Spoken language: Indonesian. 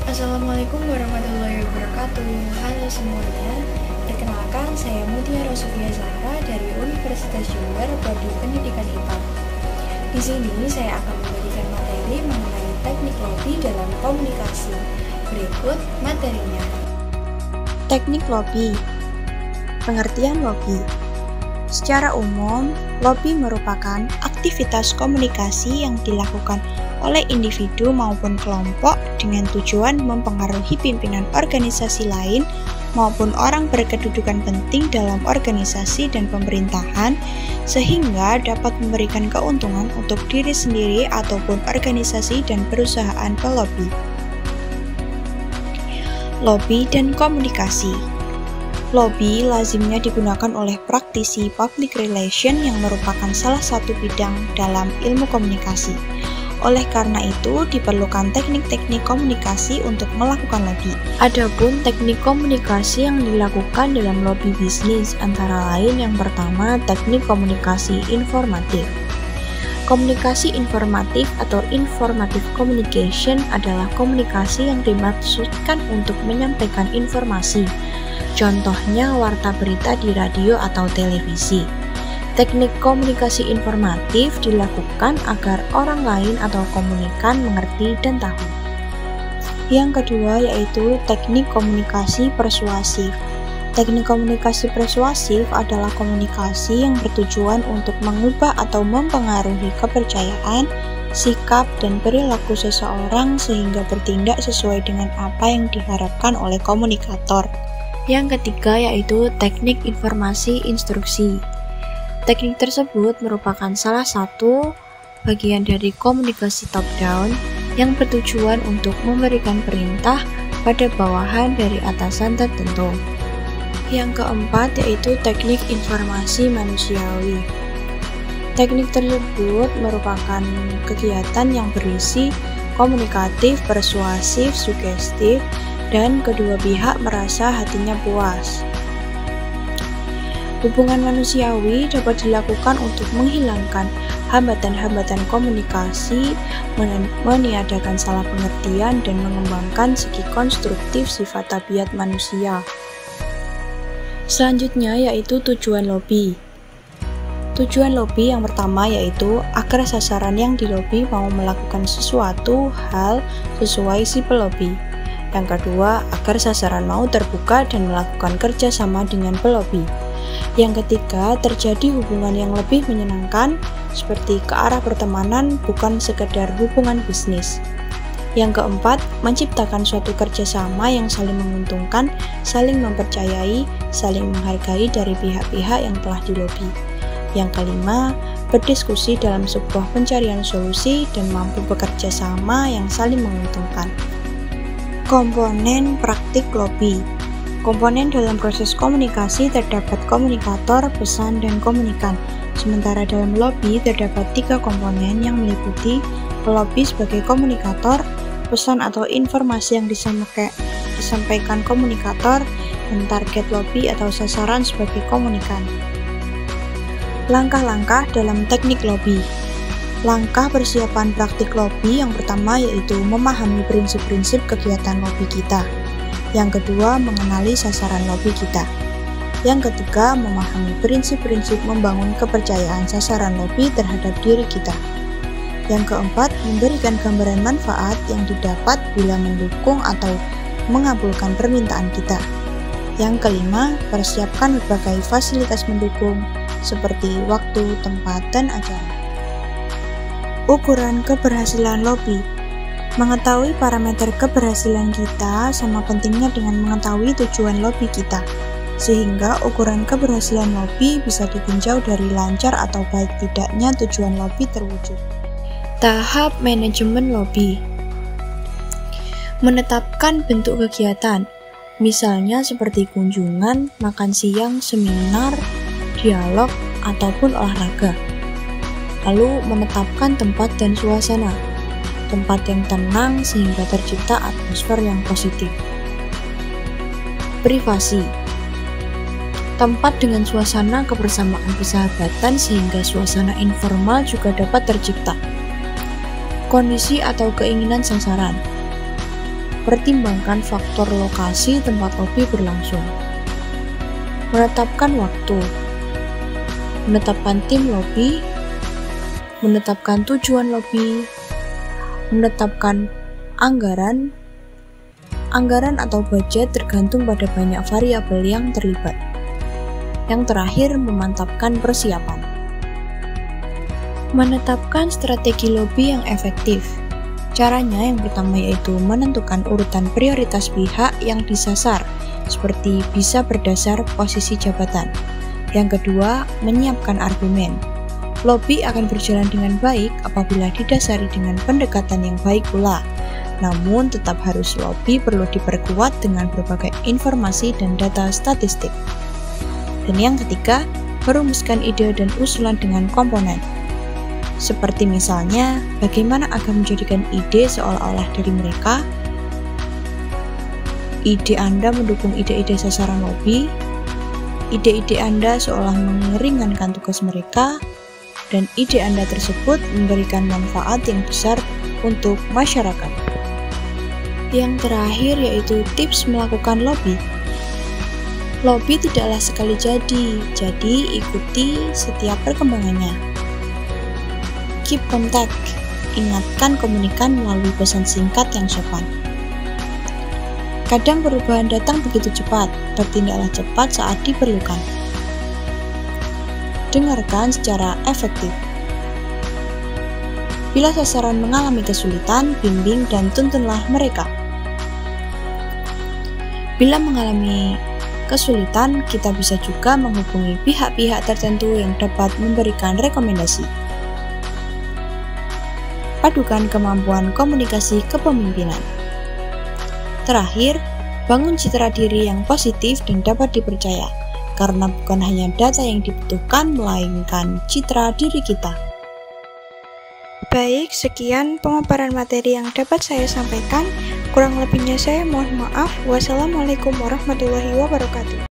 Assalamualaikum warahmatullahi wabarakatuh. Halo semuanya, perkenalkan saya Mutiara Sofia Zahra dari Universitas Jember, Prodi Pendidikan IPA. Di sini saya akan memberikan materi mengenai teknik lobby dalam komunikasi. Berikut materinya. Teknik lobby. Pengertian lobby. Secara umum, lobby merupakan aktivitas komunikasi yang dilakukan oleh individu maupun kelompok dengan tujuan mempengaruhi pimpinan organisasi lain maupun orang berkedudukan penting dalam organisasi dan pemerintahan sehingga dapat memberikan keuntungan untuk diri sendiri ataupun organisasi dan perusahaan pelobi. Lobby dan komunikasi. Lobby lazimnya digunakan oleh praktisi public relation yang merupakan salah satu bidang dalam ilmu komunikasi. Oleh karena itu, diperlukan teknik-teknik komunikasi untuk melakukan lobby. Adapun teknik komunikasi yang dilakukan dalam lobby bisnis antara lain yang pertama, teknik komunikasi informatif. Komunikasi informatif atau informative communication adalah komunikasi yang dimaksudkan untuk menyampaikan informasi. Contohnya warta berita di radio atau televisi. Teknik komunikasi informatif dilakukan agar orang lain atau komunikan mengerti dan tahu. Yang kedua yaitu teknik komunikasi persuasif. Teknik komunikasi persuasif adalah komunikasi yang bertujuan untuk mengubah atau mempengaruhi kepercayaan, sikap, dan perilaku seseorang sehingga bertindak sesuai dengan apa yang diharapkan oleh komunikator. Yang ketiga yaitu teknik informasi instruksi. Teknik tersebut merupakan salah satu bagian dari komunikasi top-down yang bertujuan untuk memberikan perintah pada bawahan dari atasan tertentu. Yang keempat yaitu teknik informasi manusiawi. Teknik tersebut merupakan kegiatan yang berisi komunikatif, persuasif, sugestif, dan kedua pihak merasa hatinya puas. Hubungan manusiawi dapat dilakukan untuk menghilangkan hambatan-hambatan komunikasi, meniadakan salah pengertian, dan mengembangkan segi konstruktif sifat tabiat manusia. Selanjutnya yaitu tujuan lobby. Tujuan lobby yang pertama yaitu agar sasaran yang dilobi mau melakukan sesuatu hal sesuai si pelobi. Yang kedua, agar sasaran mau terbuka dan melakukan kerja sama dengan pelobi. Yang ketiga, terjadi hubungan yang lebih menyenangkan seperti ke arah pertemanan bukan sekedar hubungan bisnis. Yang keempat, menciptakan suatu kerjasama yang saling menguntungkan, saling mempercayai, saling menghargai dari pihak-pihak yang telah dilobi. Yang kelima, berdiskusi dalam sebuah pencarian solusi dan mampu bekerja sama yang saling menguntungkan. Komponen praktik lobby. Komponen dalam proses komunikasi terdapat komunikator, pesan, dan komunikan. Sementara dalam lobby terdapat 3 komponen yang meliputi pelobi sebagai komunikator, pesan atau informasi yang disampaikan komunikator, dan target lobby atau sasaran sebagai komunikan. Langkah-langkah dalam teknik lobby. Langkah persiapan praktik lobby yang pertama yaitu memahami prinsip-prinsip kegiatan lobby kita. Yang kedua, mengenali sasaran lobby kita. Yang ketiga, memahami prinsip-prinsip membangun kepercayaan sasaran lobby terhadap diri kita. Yang keempat, memberikan gambaran manfaat yang didapat bila mendukung atau mengabulkan permintaan kita. Yang kelima, persiapkan berbagai fasilitas mendukung seperti waktu, tempat, dan acara. Ukuran keberhasilan lobby. Mengetahui parameter keberhasilan kita sama pentingnya dengan mengetahui tujuan lobby kita, sehingga ukuran keberhasilan lobby bisa ditinjau dari lancar atau baik tidaknya tujuan lobby terwujud. Tahap manajemen lobby. Menetapkan bentuk kegiatan, misalnya seperti kunjungan, makan siang, seminar, dialog, ataupun olahraga. Lalu menetapkan tempat dan suasana, tempat yang tenang sehingga tercipta atmosfer yang positif. Privasi. Tempat dengan suasana kebersamaan persahabatan sehingga suasana informal juga dapat tercipta. Kondisi atau keinginan sasaran. Pertimbangkan faktor lokasi tempat lobby berlangsung. Menetapkan waktu. Menetapkan tim lobby. Menetapkan tujuan lobby. Menetapkan anggaran. Anggaran atau budget tergantung pada banyak variabel yang terlibat. Yang terakhir, memantapkan persiapan. Menetapkan strategi lobby yang efektif. Caranya yang pertama yaitu menentukan urutan prioritas pihak yang disasar, seperti bisa berdasar posisi jabatan. Yang kedua, menyiapkan argumen. Lobby akan berjalan dengan baik apabila didasari dengan pendekatan yang baik pula. Namun tetap harus lobby perlu diperkuat dengan berbagai informasi dan data statistik. Dan yang ketiga, merumuskan ide dan usulan dengan komponen. Seperti misalnya, bagaimana agar menjadikan ide seolah-olah dari mereka, ide Anda mendukung ide-ide sasaran lobby, ide-ide Anda seolah meringankan tugas mereka, dan ide Anda tersebut memberikan manfaat yang besar untuk masyarakat. Yang terakhir yaitu tips melakukan lobby. Lobby tidaklah sekali jadi ikuti setiap perkembangannya. Keep contact, ingatkan komunikan melalui pesan singkat yang sopan. Kadang perubahan datang begitu cepat, bertindaklah cepat saat diperlukan. Dengarkan secara efektif. Bila sasaran mengalami kesulitan, bimbing dan tuntunlah mereka. Bila mengalami kesulitan, kita bisa juga menghubungi pihak-pihak tertentu yang dapat memberikan rekomendasi. Padukan kemampuan komunikasi kepemimpinan. Terakhir, bangun citra diri yang positif dan dapat dipercaya, karena bukan hanya data yang dibutuhkan, melainkan citra diri kita. Baik, sekian pemaparan materi yang dapat saya sampaikan. Kurang lebihnya saya mohon maaf. Wassalamualaikum warahmatullahi wabarakatuh.